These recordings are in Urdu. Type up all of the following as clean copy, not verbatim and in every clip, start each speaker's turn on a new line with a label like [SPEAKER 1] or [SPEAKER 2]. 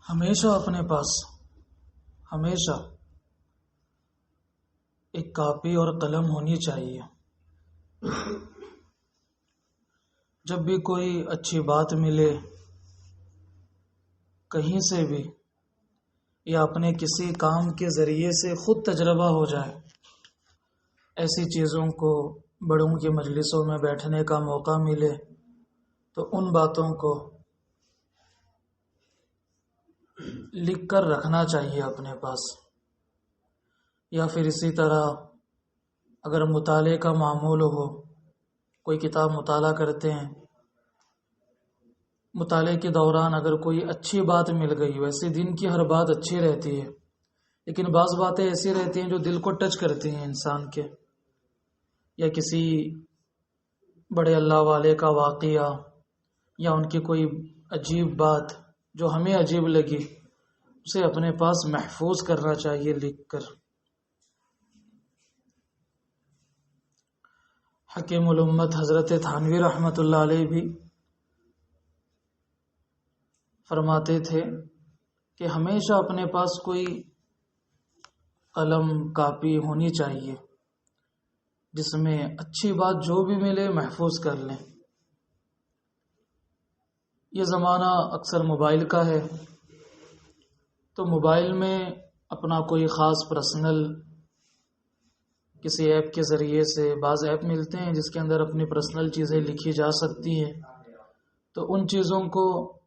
[SPEAKER 1] ہمیشہ اپنے پاس ہمیشہ ایک کاپی اور قلم ہونی چاہیے۔ جب بھی کوئی اچھی بات ملے کہیں سے بھی، یا اپنے کسی کام کے ذریعے سے خود تجربہ ہو جائے، ایسی چیزوں کو بڑوں کی مجلسوں میں بیٹھنے کا موقع ملے تو ان باتوں کو لکھ کر رکھنا چاہیے اپنے پاس۔ یا پھر اسی طرح اگر مطالعے کا معمول ہو، کوئی کتاب مطالعہ کرتے ہیں، مطالعے کے دوران اگر کوئی اچھی بات مل گئی، ویسے دن کی ہر بات اچھی رہتی ہے، لیکن بعض باتیں ایسی رہتی ہیں جو دل کو ٹچ کرتی ہیں انسان کے، یا کسی بڑے اللہ والے کا واقعہ یا ان کی کوئی عجیب بات جو ہمیں عجیب لگی، اسے اپنے پاس محفوظ کرنا چاہیے لکھ کر۔ حکیم الامت حضرت تھانوی رحمۃ اللہ علیہ بھی فرماتے تھے کہ ہمیشہ اپنے پاس کوئی قلم کاپی ہونی چاہیے جس میں اچھی بات جو بھی ملے محفوظ کر لیں۔ یہ زمانہ اکثر موبائل کا ہے، تو موبائل میں اپنا کوئی خاص پرسنل کسی ایپ کے ذریعے سے، بعض ایپ ملتے ہیں جس کے اندر اپنی پرسنل چیزیں لکھی جا سکتی ہیں، تو ان چیزوں کو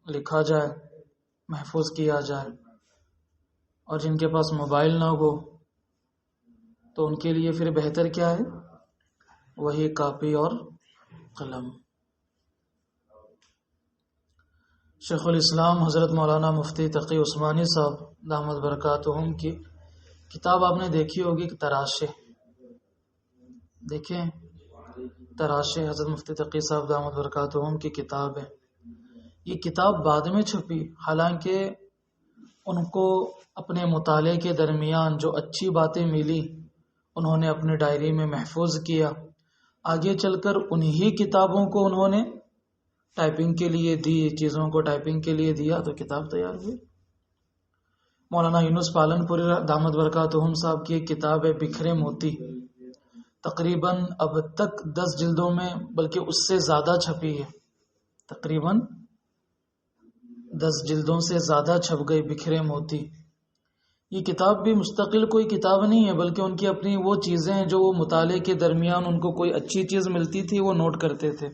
[SPEAKER 1] لکھا جائے، محفوظ کیا جائے۔ اور جن کے پاس موبائل نہ ہو تو ان کے لیے پھر بہتر کیا ہے؟ وہی کاپی اور قلم۔ شیخ الاسلام حضرت مولانا مفتی تقی عثمانی صاحب دامت برکاتہم کی کتاب آپ نے دیکھی ہوگی، تراشے، دیکھیں تراشے، حضرت مفتی تقی صاحب دامت برکاتہم کی کتاب ہے۔ یہ کتاب بعد میں چھپی، حالانکہ ان کو اپنے مطالعے کے درمیان جو اچھی باتیں ملی انہوں نے اپنی ڈائری میں محفوظ کیا، آگے چل کر انہی کتابوں کو انہوں نے ٹائپنگ کے لیے دی، چیزوں کو ٹائپنگ کے لیے دیا تو کتاب تیار ہوئی۔ مولانا یونس پالن پوری دامت برکاتہم صاحب کی ایک کتاب ہے بکھرے موتی، تقریباً اب تک 10 جلدوں میں بلکہ اس سے زیادہ چھپی ہے، تقریباً 10 جلدوں سے زیادہ چھپ گئی بکھرے موتی۔ یہ کتاب بھی مستقل کوئی کتاب نہیں ہے، بلکہ ان کی اپنی وہ چیزیں ہیں جو وہ مطالعے کے درمیان ان کو کوئی اچھی چیز ملتی تھی وہ نوٹ کرتے تھے۔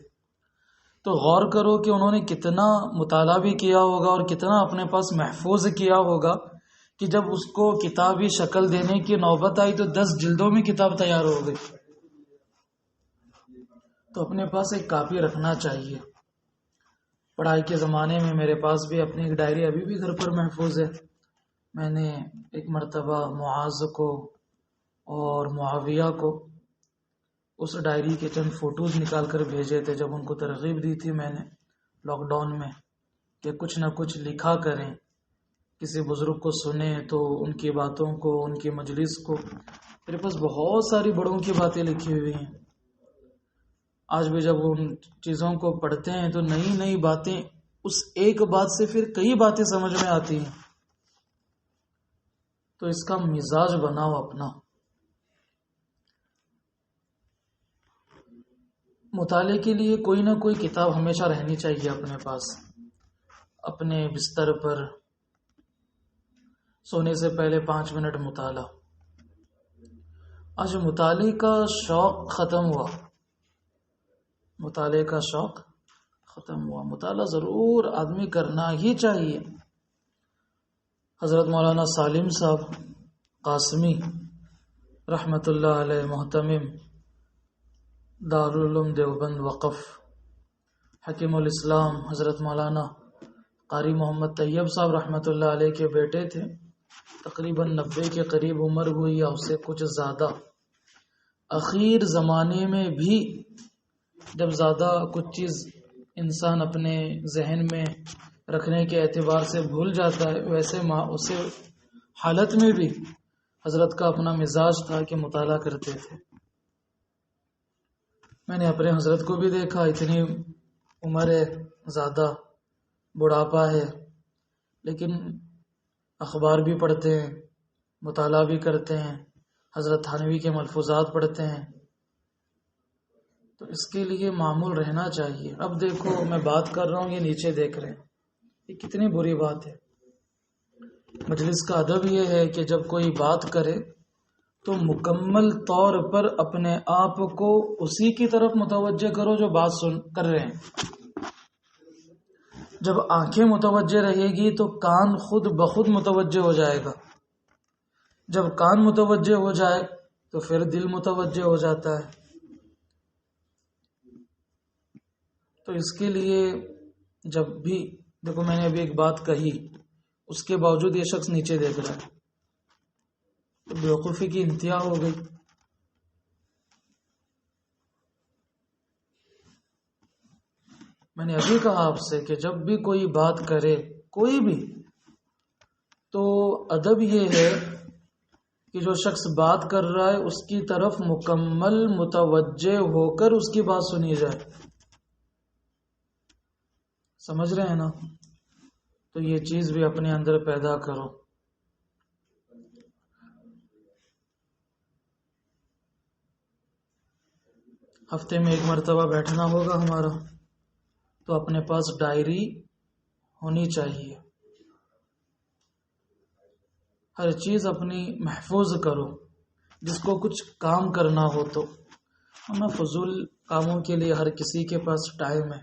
[SPEAKER 1] تو غور کرو کہ انہوں نے کتنا مطالعہ بھی کیا ہوگا اور کتنا اپنے پاس محفوظ کیا ہوگا کہ جب اس کو کتابی شکل دینے کی نوبت آئی تو 10 جلدوں میں کتاب تیار ہو گئی۔ تو اپنے پاس ایک کاپی رکھنا چاہیے۔ پڑھائی کے زمانے میں میرے پاس بھی اپنی ایک ڈائری ابھی بھی گھر پر محفوظ ہے۔ میں نے ایک مرتبہ معاذ کو اور معاویہ کو اس ڈائری کے چند فوٹوز نکال کر بھیجے تھے، جب ان کو ترغیب دی تھی میں نے لاک ڈاؤن میں کہ کچھ نہ کچھ لکھا کریں، کسی بزرگ کو سنیں تو ان کی باتوں کو، ان کی مجلس کو۔ میرے پاس بہت ساری بڑوں کی باتیں لکھی ہوئی ہیں، آج بھی جب ان چیزوں کو پڑھتے ہیں تو نئی نئی باتیں، اس ایک بات سے پھر کئی باتیں سمجھ میں آتی ہیں۔ تو اس کا مزاج بناؤ اپنا۔ مطالعے کے لیے کوئی نہ کوئی کتاب ہمیشہ رہنی چاہیے اپنے پاس۔ اپنے بستر پر سونے سے پہلے 5 منٹ مطالعہ۔ آج مطالعے کا شوق ختم ہوا، مطالعے کا شوق ختم ہوا۔ مطالعہ ضرور آدمی کرنا ہی چاہیے۔ حضرت مولانا سالم صاحب قاسمی رحمۃ اللہ علیہ، محتمم دارالعلوم دیوبند وقف، حکیم الاسلام حضرت مولانا قاری محمد طیب صاحب رحمۃ اللہ علیہ کے بیٹے تھے، تقریباً 90 کے قریب عمر ہوئی یا اس سے کچھ زیادہ۔ اخیر زمانے میں بھی جب زیادہ کچھ چیز انسان اپنے ذہن میں رکھنے کے اعتبار سے بھول جاتا ہے، ویسے اسے حالت میں بھی حضرت کا اپنا مزاج تھا کہ مطالعہ کرتے تھے۔ میں نے اپنے حضرت کو بھی دیکھا، اتنی عمر ہے، زیادہ بڑھاپا ہے، لیکن اخبار بھی پڑھتے ہیں، مطالعہ بھی کرتے ہیں، حضرت تھانوی کے ملفوظات پڑھتے ہیں، تو اس کے لیے معمول رہنا چاہیے۔ اب دیکھو میں بات کر رہا ہوں، یہ نیچے دیکھ رہے ہیں، یہ کتنی بری بات ہے۔ مجلس کا ادب یہ ہے کہ جب کوئی بات کرے تو مکمل طور پر اپنے آپ کو اسی کی طرف متوجہ کرو جو بات سن کر رہے ہیں۔ جب آنکھیں متوجہ رہے گی تو کان خود بخود متوجہ ہو جائے گا، جب کان متوجہ ہو جائے تو پھر دل متوجہ ہو جاتا ہے۔ تو اس کے لیے جب بھی دیکھو، میں نے ابھی ایک بات کہی، اس کے باوجود یہ شخص نیچے دیکھ رہا ہے، تو بیوقوفی کی انتہا ہو گئی۔ میں نے ابھی کہا آپ سے کہ جب بھی کوئی بات کرے کوئی بھی، تو ادب یہ ہے کہ جو شخص بات کر رہا ہے اس کی طرف مکمل متوجہ ہو کر اس کی بات سنی جائے۔ سمجھ رہے ہیں نا؟ تو یہ چیز بھی اپنے اندر پیدا کرو۔ ہفتے میں ایک مرتبہ بیٹھنا ہوگا ہمارا، تو اپنے پاس ڈائری ہونی چاہیے، ہر چیز اپنی محفوظ کرو، جس کو کچھ کام کرنا ہو تو۔ ہمیں فضول کاموں کے لیے ہر کسی کے پاس ٹائم ہے۔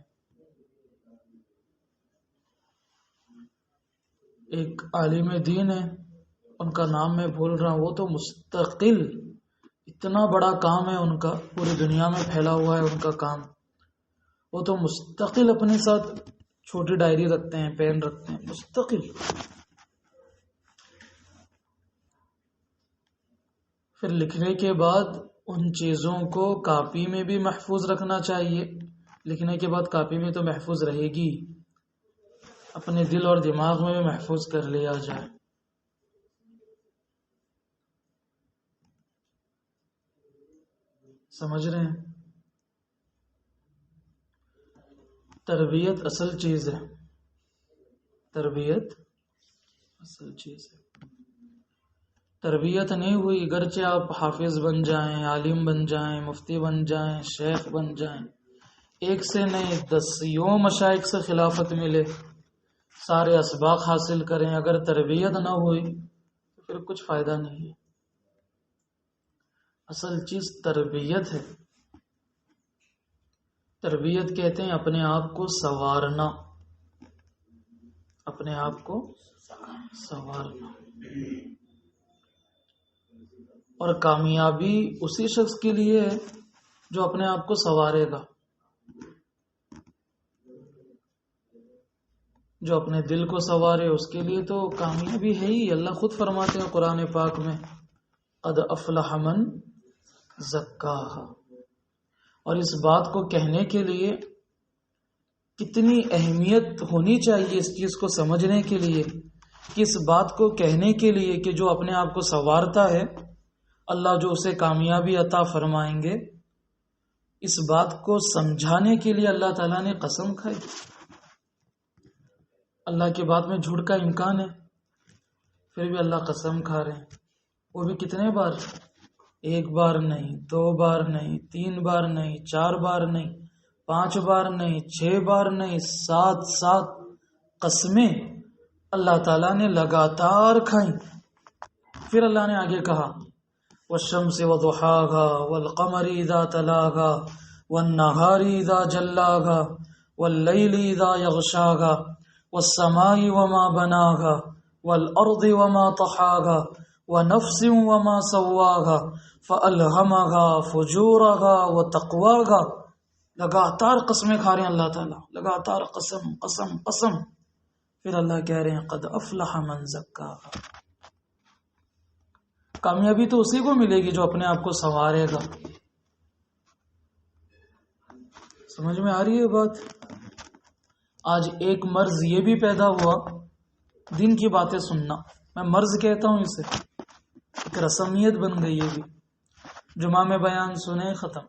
[SPEAKER 1] ایک عالم دین ہے، ان کا نام میں بھول رہا ہوں، وہ تو مستقل اتنا بڑا کام ہے ان کا، پوری دنیا میں پھیلا ہوا ہے ان کا کام، وہ تو مستقل اپنے ساتھ چھوٹی ڈائری رکھتے ہیں، پین رکھتے ہیں، مستقل۔ پھر لکھنے کے بعد ان چیزوں کو کاپی میں بھی محفوظ رکھنا چاہیے۔ لکھنے کے بعد کاپی میں تو محفوظ رہے گی، اپنے دل اور دماغ میں بھی محفوظ کر لیا جائے۔ سمجھ رہے ہیں؟ تربیت اصل چیز ہے، تربیت اصل چیز ہے۔ تربیت نہیں ہوئی، گرچہ آپ حافظ بن جائیں، عالم بن جائیں، مفتی بن جائیں، شیخ بن جائیں، ایک سے نہیں 10 مشائخ سے خلافت ملے، سارے اسباق حاصل کریں، اگر تربیت نہ ہوئی تو پھر کچھ فائدہ نہیں ہے۔ اصل چیز تربیت ہے۔ تربیت کہتے ہیں اپنے آپ کو سنوارنا، اپنے آپ کو سنوارنا۔ اور کامیابی اسی شخص کے لیے ہے جو اپنے آپ کو سنوارے گا، جو اپنے دل کو سنوارے اس کے لیے تو کامیابی ہے ہی۔ اللہ خود فرماتے ہیں قرآن پاک میں، قد افلح من زکاہا۔ اور اس بات کو کہنے کے لیے کتنی اہمیت ہونی چاہیے اس چیز کو سمجھنے کے لیے، کہ اس بات کو کہنے کے لیے کہ جو اپنے آپ کو سنوارتا ہے اللہ جو اسے کامیابی عطا فرمائیں گے، اس بات کو سمجھانے کے لیے اللہ تعالیٰ نے قسم کھائی۔ اللہ کی بات میں جھوٹ کا امکان ہے، پھر بھی اللہ قسم کھا رہے ہیں، وہ بھی کتنے بار؟ 1 بار نہیں، 2 بار نہیں، 3 بار نہیں، 4 بار نہیں، 5 بار نہیں، 6 بار نہیں، 7 قسمیں اللہ تعالیٰ نے لگاتار کھائیں۔ پھر اللہ نے آگے کہا والشمس وضحاها والقمر اذا تلاها والنهار اذا جلاها والليل اذا يغشاها والسماء وما بناها والارض وما طحاها ونفس وما سواها فألهمها فجورها وتقواها۔ لگاتار قسمیں کھا رہے ہیں اللہ تعالیٰ، لگاتار قسم قسم قسم۔ پھر اللہ کہہ رہے ہیں قد افلح من زکاہا۔ کامیابی تو اسی کو ملے گی جو اپنے آپ کو سنوارے گا۔ سمجھ میں آ رہی ہے بات؟ آج ایک مرض یہ بھی پیدا ہوا، دین کی باتیں سننا، میں مرض کہتا ہوں اسے، ایک رسمیت بن گئی ہے بھی۔ جمعہ میں بیان سنے ختم،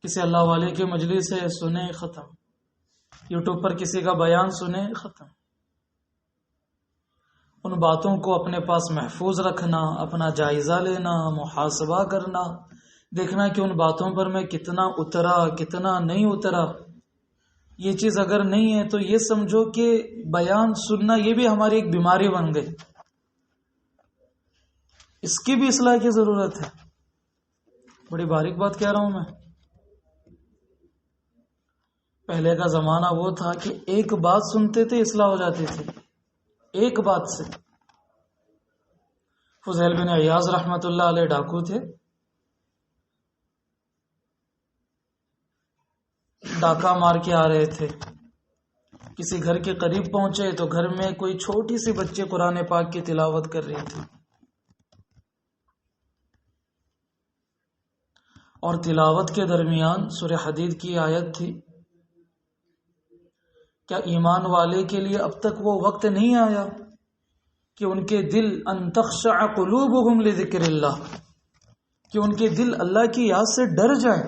[SPEAKER 1] کسی اللہ والے کے مجلس ہے سنے ختم، یوٹیوب پر کسی کا بیان سنے ختم۔ ان باتوں کو اپنے پاس محفوظ رکھنا، اپنا جائزہ لینا، محاسبہ کرنا، دیکھنا کہ ان باتوں پر میں کتنا اترا کتنا نہیں اترا. یہ چیز اگر نہیں ہے تو یہ سمجھو کہ بیان سننا یہ بھی ہماری ایک بیماری بن گئی. اس کی بھی اصلاح کی ضرورت ہے. بڑی باریک بات کہہ رہا ہوں میں. پہلے کا زمانہ وہ تھا کہ ایک بات سنتے تھے اصلاح ہو جاتی تھی، ایک بات سے. فضیل بن عیاض رحمۃ اللہ علیہ ڈاکو تھے، ڈاکہ مار کے آ رہے تھے، کسی گھر کے قریب پہنچے تو گھر میں کوئی چھوٹی سی بچے قرآن پاک کی تلاوت کر رہی تھی، اور تلاوت کے درمیان سورہ حدید کی آیت تھی. کیا ایمان والے کے لیے اب تک وہ وقت نہیں آیا کہ ان کے دل ان تخشع قلوبہم لذکر اللہ، کہ ان کے دل اللہ کی یاد سے ڈر جائے؟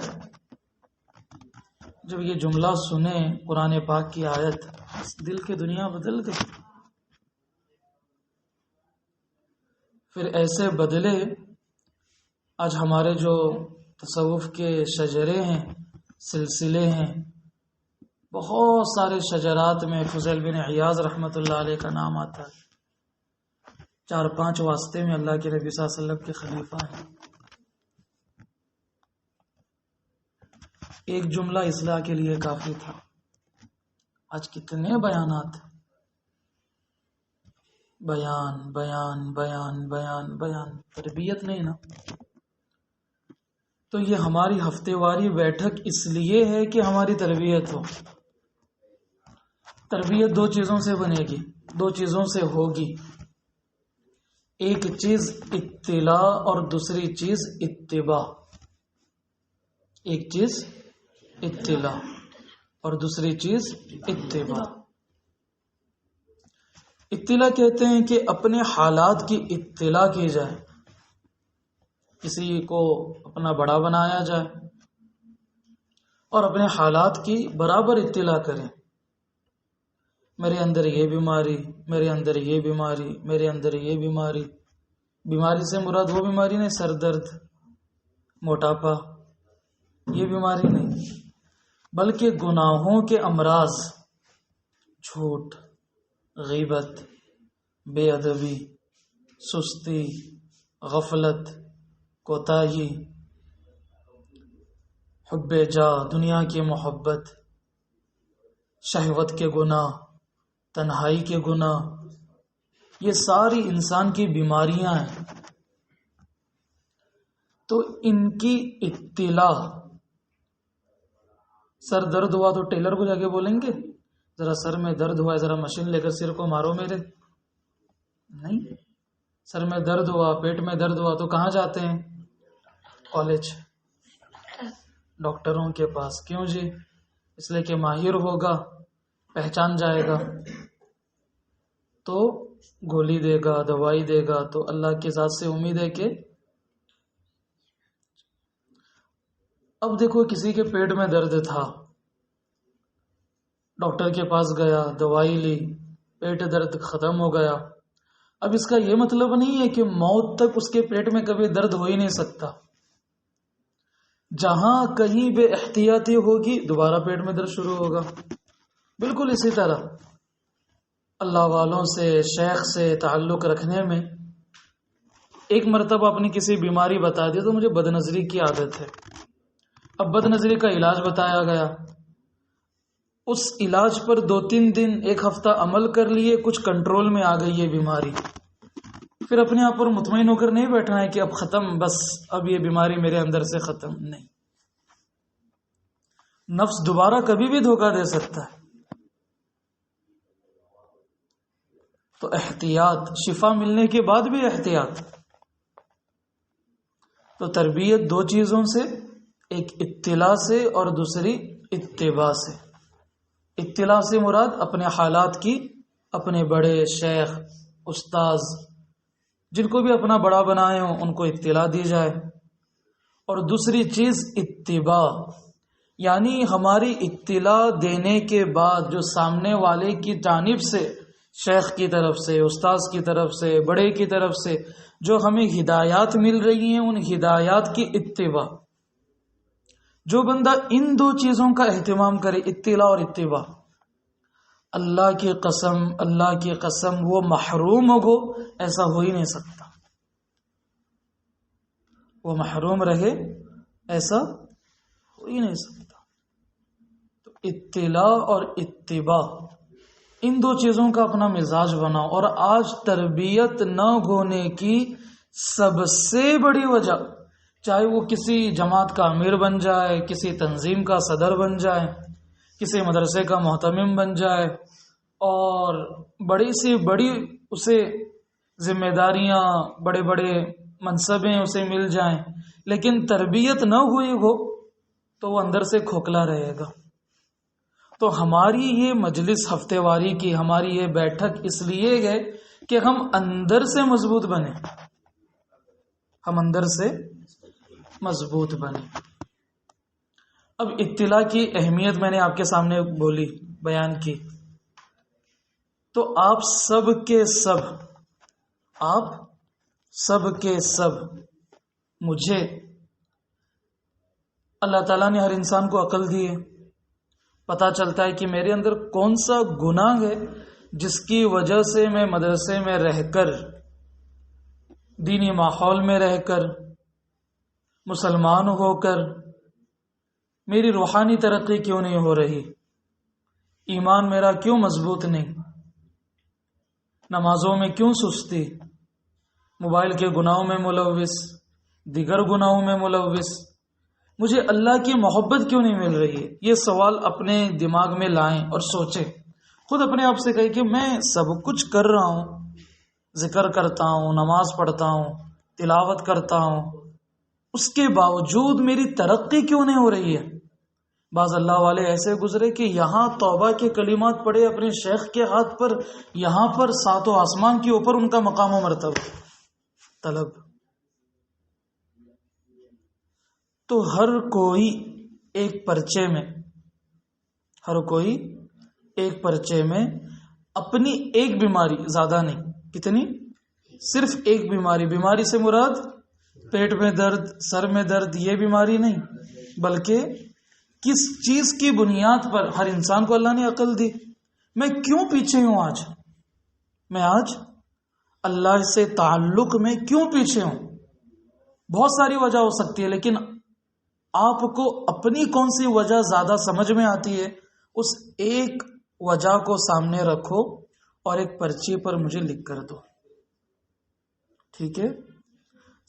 [SPEAKER 1] جب یہ جملہ سنے قرآن پاک کی آیت، دل کی دنیا بدل گئی. پھر ایسے بدلے آج ہمارے جو تصوف کے شجرے ہیں، سلسلے ہیں، بہت سارے شجرات میں فضیل بن عیاض رحمۃ اللہ علیہ کا نام آتا ہے. 4-5 واسطے میں اللہ کے نبی صلی اللہ علیہ وسلم کے خلیفہ ہیں. ایک جملہ اصلاح کے لیے کافی تھا. آج کتنے بیانات، بیان بیان بیان بیان بیان، تربیت نہیں نا. تو یہ ہماری ہفتے واری بیٹھک اس لیے ہے کہ ہماری تربیت ہو. تربیت 2 چیزوں سے بنے گی، 2 چیزوں سے ہوگی. ایک چیز اطلاع اور دوسری چیز اتباع. ایک چیز اطلاع اور دوسری چیز اتباع. اطلاع کہتے ہیں کہ اپنے حالات کی اطلاع کی جائے، کسی کو اپنا بڑا بنایا جائے اور اپنے حالات کی برابر اطلاع کریں. میرے اندر یہ بیماری، میرے اندر یہ بیماری، میرے اندر یہ بیماری. بیماری سے مراد وہ بیماری نہیں، سر درد، موٹاپا، یہ بیماری نہیں، بلکہ گناہوں کے امراض، جھوٹ، غیبت، بے ادبی، سستی، غفلت، کوتاہی، حب جاہ، دنیا کی محبت، شہوت کے گناہ، تنہائی کے گناہ، یہ ساری انسان کی بیماریاں ہیں. تو ان کی اطلاع، سر درد ہوا تو ٹیلر کو جا کے بولیں گے ذرا سر میں درد ہوا ہے، ذرا مشین لے کر سر کو مارو میرے؟ نہیں. سر میں درد ہوا، پیٹ میں درد ہوا تو کہاں جاتے ہیں؟ کالج، ڈاکٹروں کے پاس. کیوں جی؟ اس لیے کہ ماہر ہوگا، پہچان جائے گا تو گولی دے گا، دوائی دے گا. تو اللہ کی ذات سے امید ہے کہ اب دیکھو کسی کے پیٹ میں درد تھا، ڈاکٹر کے پاس گیا، دوائی لی، پیٹ درد ختم ہو گیا. اب اس کا یہ مطلب نہیں ہے کہ موت تک اس کے پیٹ میں کبھی درد ہو ہی نہیں سکتا. جہاں کہیں بے احتیاطی ہوگی دوبارہ پیٹ میں درد شروع ہوگا. بالکل اسی طرح اللہ والوں سے، شیخ سے تعلق رکھنے میں ایک مرتبہ اپنی کسی بیماری بتا دی تو مجھے بد نظری کی عادت ہے. اب بد نظری کا علاج بتایا گیا، اس علاج پر 2-3 دن 1 ہفتہ عمل کر لیے، کچھ کنٹرول میں آ گئی یہ بیماری. پھر اپنے آپ پر مطمئن ہو کر نہیں بیٹھنا ہے کہ اب ختم، بس اب یہ بیماری میرے اندر سے ختم. نہیں، نفس دوبارہ کبھی بھی دھوکہ دے سکتا ہے. تو احتیاط، شفا ملنے کے بعد بھی احتیاط. تو تربیت 2 چیزوں سے، ایک اطلاع سے اور دوسری اتباع سے. اطلاع سے مراد اپنے حالات کی، اپنے بڑے شیخ، استاذ، جن کو بھی اپنا بڑا بنائے ہوں ان کو اطلاع دی جائے. اور دوسری چیز اتباع، یعنی ہماری اطلاع دینے کے بعد جو سامنے والے کی جانب سے شیخ کی طرف سے، استاذ کی طرف سے، بڑے کی طرف سے جو ہمیں ہدایات مل رہی ہیں، ان ہدایات کی اتباع. جو بندہ ان دو چیزوں کا اہتمام کرے، اطلاع اور اتباع، اللہ کی قسم وہ محروم ہو ایسا ہو ہی نہیں سکتا. وہ محروم رہے ایسا ہو ہی نہیں سکتا. تو اطلاع اور اتباع، ان دو چیزوں کا اپنا مزاج بناؤ. اور آج تربیت نہ ہونے کی سب سے بڑی وجہ، چاہے وہ کسی جماعت کا امیر بن جائے، کسی تنظیم کا صدر بن جائے، کسی مدرسے کا محتمم بن جائے، اور بڑی سی بڑی اسے ذمہ داریاں، بڑے بڑے منصبیں اسے مل جائیں، لیکن تربیت نہ ہوئی ہو تو وہ اندر سے کھوکھلا رہے گا. تو ہماری یہ مجلس ہفتے واری کی، ہماری یہ بیٹھک اس لیے ہے کہ ہم اندر سے مضبوط بنیں، ہم اندر سے مضبوط بنیں. اب اطلاع کی اہمیت میں نے آپ کے سامنے بولی، بیان کی. تو آپ سب کے سب مجھے، اللہ تعالیٰ نے ہر انسان کو عقل دی ہے. پتہ چلتا ہے کہ میرے اندر کون سا گناہ ہے جس کی وجہ سے میں مدرسے میں رہ کر، دینی ماحول میں رہ کر، مسلمان ہو کر میری روحانی ترقی کیوں نہیں ہو رہی، ایمان میرا کیوں مضبوط نہیں، نمازوں میں کیوں سستی، موبائل کے گناہوں میں ملوث، دیگر گناہوں میں ملوث، مجھے اللہ کی محبت کیوں نہیں مل رہی ہے. یہ سوال اپنے دماغ میں لائیں اور سوچیں. خود اپنے آپ سے کہیں کہ میں سب کچھ کر رہا ہوں، ذکر کرتا ہوں، نماز پڑھتا ہوں، تلاوت کرتا ہوں، اس کے باوجود میری ترقی کیوں نہیں ہو رہی ہے. بعض اللہ والے ایسے گزرے کہ یہاں توبہ کے کلمات پڑھے اپنے شیخ کے ہاتھ پر، یہاں پر ساتوں آسمان کے اوپر ان کا مقام و مرتبہ طلب. تو ہر کوئی ایک پرچے میں اپنی ایک بیماری، زیادہ نہیں، کتنی؟ صرف ایک بیماری سے مراد پیٹ میں درد، سر میں درد، یہ بیماری نہیں، بلکہ کس چیز کی بنیاد پر ہر انسان کو اللہ نے عقل دی. میں کیوں پیچھے ہوں میں آج اللہ سے تعلق میں کیوں پیچھے ہوں؟ بہت ساری وجہ ہو سکتی ہے، لیکن آپ کو اپنی کون سی وجہ زیادہ سمجھ میں آتی ہے، اس ایک وجہ کو سامنے رکھو اور ایک پرچی پر مجھے لکھ کر دو. ٹھیک ہے؟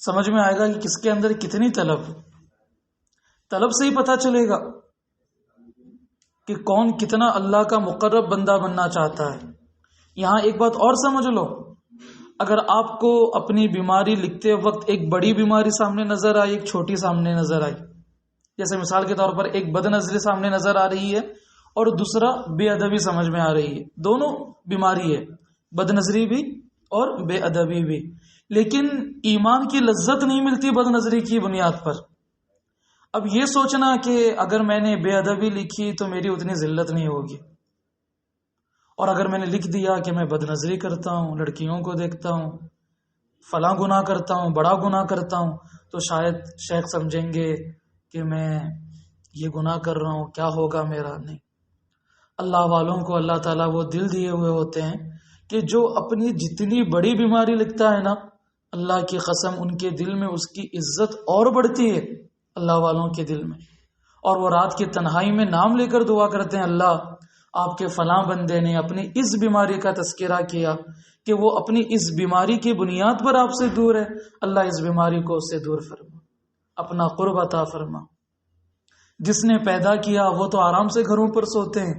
[SPEAKER 1] سمجھ میں آئے گا کہ کس کے اندر کتنی طلب سے ہی پتہ چلے گا کہ کون کتنا اللہ کا مقرب بندہ بننا چاہتا ہے. یہاں ایک بات اور سمجھ لو، اگر آپ کو اپنی بیماری لکھتے وقت ایک بڑی بیماری سامنے نظر آئی، ایک چھوٹی سامنے نظر آئی، جیسے مثال کے طور پر ایک بد نظری سامنے نظر آ رہی ہے اور دوسرا بے ادبی سمجھ میں آ رہی ہے، دونوں بیماری ہے، بد نظری بھی اور بے ادبی بھی، لیکن ایمان کی لذت نہیں ملتی بد نظری کی بنیاد پر. اب یہ سوچنا کہ اگر میں نے بے ادبی لکھی تو میری اتنی ذلت نہیں ہوگی، اور اگر میں نے لکھ دیا کہ میں بد نظری کرتا ہوں، لڑکیوں کو دیکھتا ہوں، فلاں گناہ کرتا ہوں، بڑا گناہ کرتا ہوں، تو شاید شیخ سمجھیں گے کہ میں یہ گناہ کر رہا ہوں، کیا ہوگا میرا. نہیں، اللہ والوں کو اللہ تعالیٰ وہ دل دیے ہوئے ہوتے ہیں کہ جو اپنی جتنی بڑی بیماری لکھتا ہے نا، اللہ کی قسم ان کے دل میں اس کی عزت اور بڑھتی ہے، اللہ والوں کے دل میں. اور وہ رات کی تنہائی میں نام لے کر دعا کرتے ہیں، اللہ آپ کے فلاں بندے نے اپنی اس بیماری کا تذکرہ کیا کہ وہ اپنی اس بیماری کی بنیاد پر آپ سے دور ہے، اللہ اس بیماری کو اس سے دور فرما، اپنا قرب عطا فرما. جس نے پیدا کیا وہ تو آرام سے گھروں پر سوتے ہیں،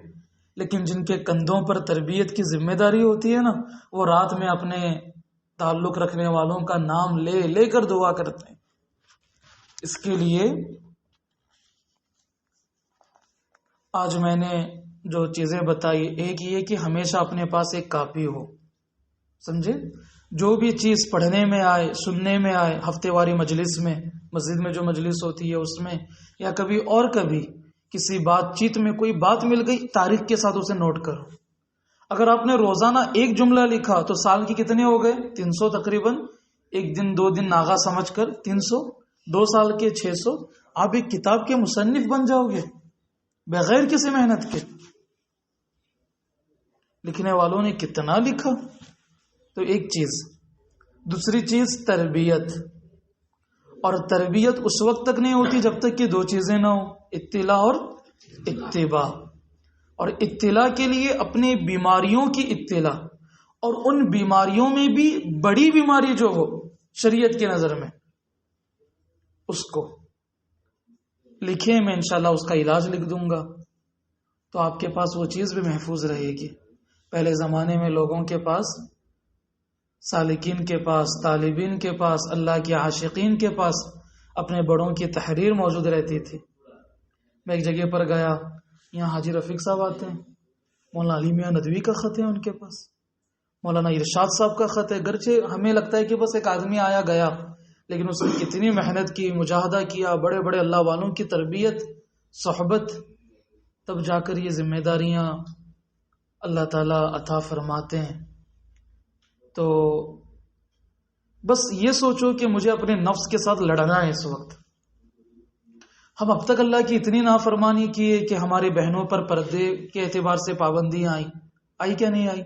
[SPEAKER 1] لیکن جن کے کندھوں پر تربیت کی ذمہ داری ہوتی ہے نا، وہ رات میں اپنے تعلق رکھنے والوں کا نام لے لے کر دعا کرتے ہیں. اس کے لیے آج میں نے جو چیزیں بتائی، ایک یہ کہ ہمیشہ اپنے پاس ایک کاپی ہو، سمجھے؟ جو بھی چیز پڑھنے میں آئے، سننے میں آئے، ہفتے واری مجلس میں، مسجد میں جو مجلس ہوتی ہے اس میں، یا کبھی اور کبھی کسی بات چیت میں کوئی بات مل گئی، تاریخ کے ساتھ اسے نوٹ کرو. اگر آپ نے روزانہ ایک جملہ لکھا تو سال کی کتنے ہو گئے؟ 300 تقریباً. ایک دن 2 دن ناغا سمجھ کر 300، 2 سال کے 600. آپ ایک کتاب کے مصنف بن جاؤ گے بغیر کسی محنت کے. لکھنے والوں نے کتنا لکھا. تو ایک چیز. دوسری چیز تربیت. اور تربیت اس وقت تک نہیں ہوتی جب تک کہ 2 چیزیں نہ ہوں، اطلاع اور اتباع. اور اطلاع کے لیے اپنے بیماریوں کی اطلاع، اور ان بیماریوں میں بھی بڑی بیماری جو ہو شریعت کی نظر میں اس کو لکھیں. میں انشاءاللہ اس کا علاج لکھ دوں گا تو آپ کے پاس وہ چیز بھی محفوظ رہے گی. پہلے زمانے میں لوگوں کے پاس، سالکین کے پاس، طالبین کے پاس، اللہ کے عاشقین کے پاس اپنے بڑوں کی تحریر موجود رہتی تھی. میں ایک جگہ پر گیا، یہاں حاجی رفیق صاحب آتے ہیں، مولانا علی میاں ندوی کا خط ہے ان کے پاس، مولانا ارشاد صاحب کا خط ہے. گرچہ ہمیں لگتا ہے کہ بس ایک آدمی آیا گیا، لیکن اس نے کتنی محنت کی، مجاہدہ کیا، بڑے بڑے اللہ والوں کی تربیت، صحبت، تب جا کر یہ ذمہ داریاں اللہ تعالیٰ عطا فرماتے ہیں. تو بس یہ سوچو کہ مجھے اپنے نفس کے ساتھ لڑنا ہے اس وقت. ہم اب تک اللہ کی اتنی نافرمانی کیے کہ ہماری بہنوں پر پردے کے اعتبار سے پابندیاں آئی کیا نہیں آئی؟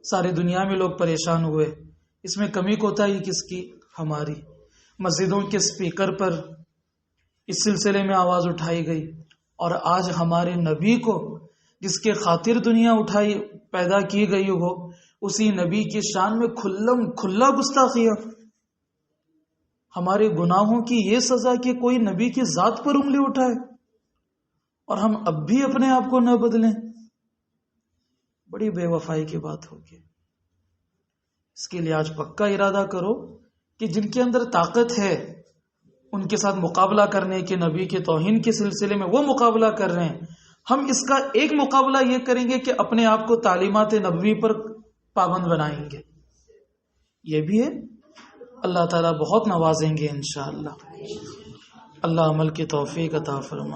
[SPEAKER 1] ساری دنیا میں لوگ پریشان ہوئے. اس میں کمی کوتاہی کس کی؟ ہماری. مسجدوں کے سپیکر پر اس سلسلے میں آواز اٹھائی گئی، اور آج ہمارے نبی کو جس کے خاطر دنیا پیدا کی گئی ہو، اسی نبی کی شان میں کھلا گستاخیاں. ہمارے گناہوں کی یہ سزا کہ کوئی نبی کی ذات پر انگلی اٹھائے، اور ہم اب بھی اپنے آپ کو نہ بدلیں. بڑی بے وفائی کی بات ہوگی. اس کے لیے آج پکا ارادہ کرو کہ جن کے اندر طاقت ہے ان کے ساتھ مقابلہ کرنے کے، نبی کے توہین کے سلسلے میں وہ مقابلہ کر رہے ہیں، ہم اس کا ایک مقابلہ یہ کریں گے کہ اپنے آپ کو تعلیمات نبوی پر پابند بنائیں گے. یہ بھی ہے. اللہ تعالیٰ بہت نوازیں گے انشاءاللہ. اللہ عمل کی توفیق عطا فرمائے.